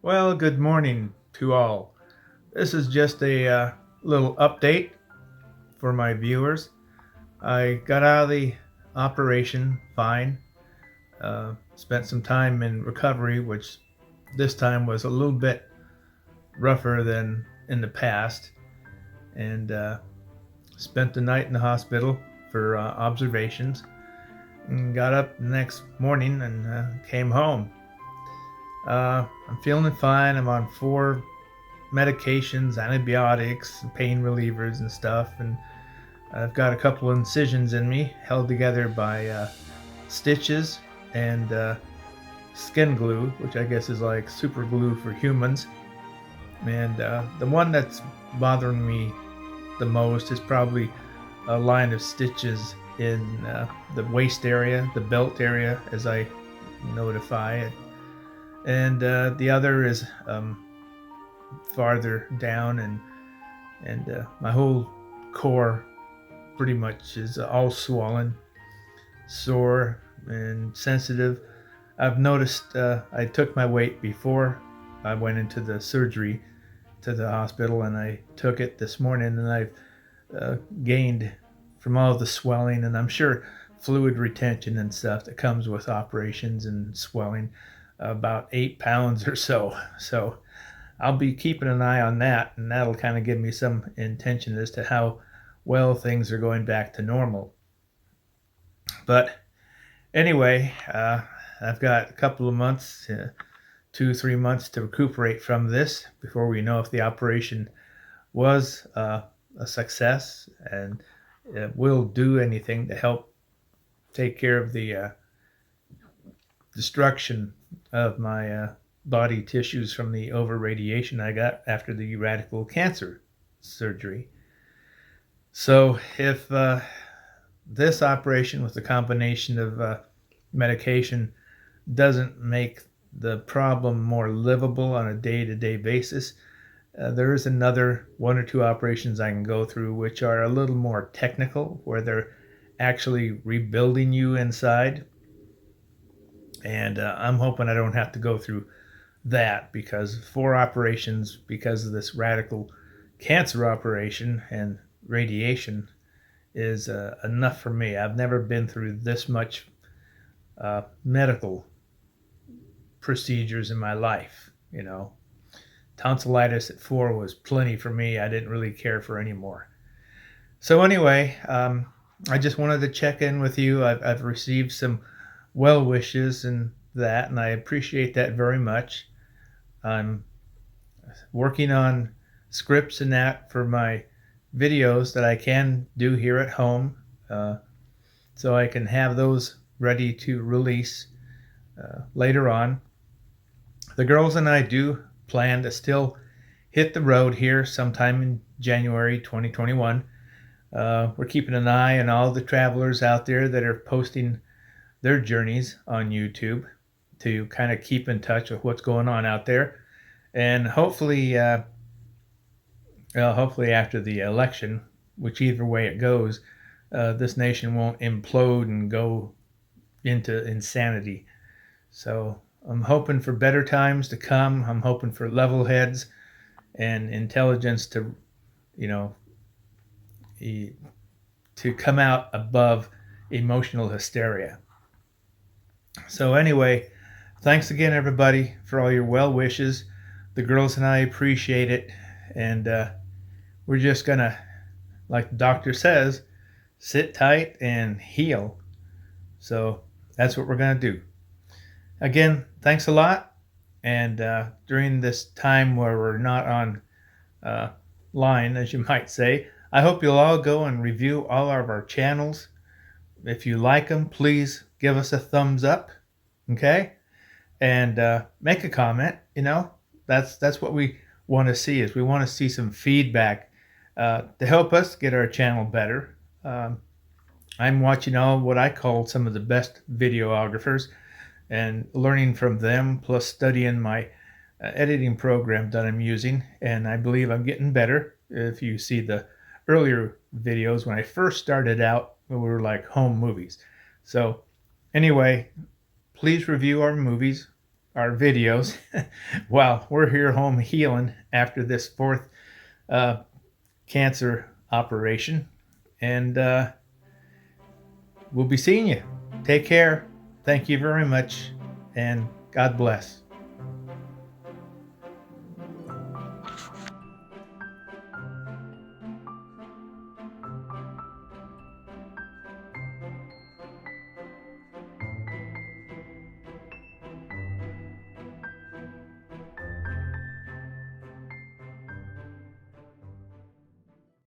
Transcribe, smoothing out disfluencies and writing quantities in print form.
Well, good morning to all. This is just a little update for my viewers. I got out of the operation fine. Spent some time in recovery, which this time was a little bit rougher than in the past, and spent the night in the hospital for observations. And got up the next morning and came home. I'm feeling fine. I'm on 4 medications, antibiotics, pain relievers, and stuff. And I've got a couple incisions in me held together by stitches and skin glue, which I guess is like super glue for humans. And the one that's bothering me the most is probably a line of stitches in the waist area, the belt area, as I notify it. And the other is farther down, and my whole core pretty much is all swollen, sore, and sensitive. I've noticed I took my weight before I went into the surgery to the hospital, and I took it this morning, and I've gained from all the swelling, and I'm sure fluid retention and stuff that comes with operations and swelling, about 8 pounds or so. So I'll be keeping an eye on that, and that'll kind of give me some intention as to how well things are going back to normal. But anyway, I've got a couple of months, 2-3 months to recuperate from this before we know if the operation was a success and will do anything to help take care of the destruction of my body tissues from the over radiation I got after the radical cancer surgery. So if this operation with the combination of medication doesn't make the problem more livable on a day-to-day basis, there is another 1 or 2 operations I can go through which are a little more technical, where they're actually rebuilding you inside. And I'm hoping I don't have to go through that, because 4 operations because of this radical cancer operation and radiation is enough for me. I've never been through this much medical procedures in my life. Tonsillitis at 4 was plenty for me. I didn't really care for any more. So anyway, I just wanted to check in with you. I've received some well wishes and that, and I appreciate that very much. I'm working on scripts and that for my videos that I can do here at home, so I can have those ready to release later on. The girls and I do plan to still hit the road here sometime in January 2021. We're keeping an eye on all the travelers out there that are posting their journeys on YouTube to kind of keep in touch with what's going on out there. And hopefully after the election, whichever way it goes, this nation won't implode and go into insanity. So I'm hoping for better times to come. I'm hoping for level heads and intelligence to come out above emotional hysteria. So anyway, thanks again, everybody, for all your well wishes. The girls and I appreciate it, and we're just gonna, like the doctor says, sit tight and heal. So that's what we're gonna do. Again, thanks a lot. And during this time where we're not on line, as you might say, I hope you'll all go and review all of our channels. If you like them, please give us a thumbs up, okay? And make a comment. That's what we want to see. Is we want to see some feedback to help us get our channel better. I'm watching all what I call some of the best videographers and learning from them, plus studying my editing program that I'm using, and I believe I'm getting better. If you see the earlier videos when I first started out, we were like home movies. So anyway, please review our movies, our videos while we're here home healing after this fourth cancer operation. And we'll be seeing you. Take care. Thank you very much. And God bless.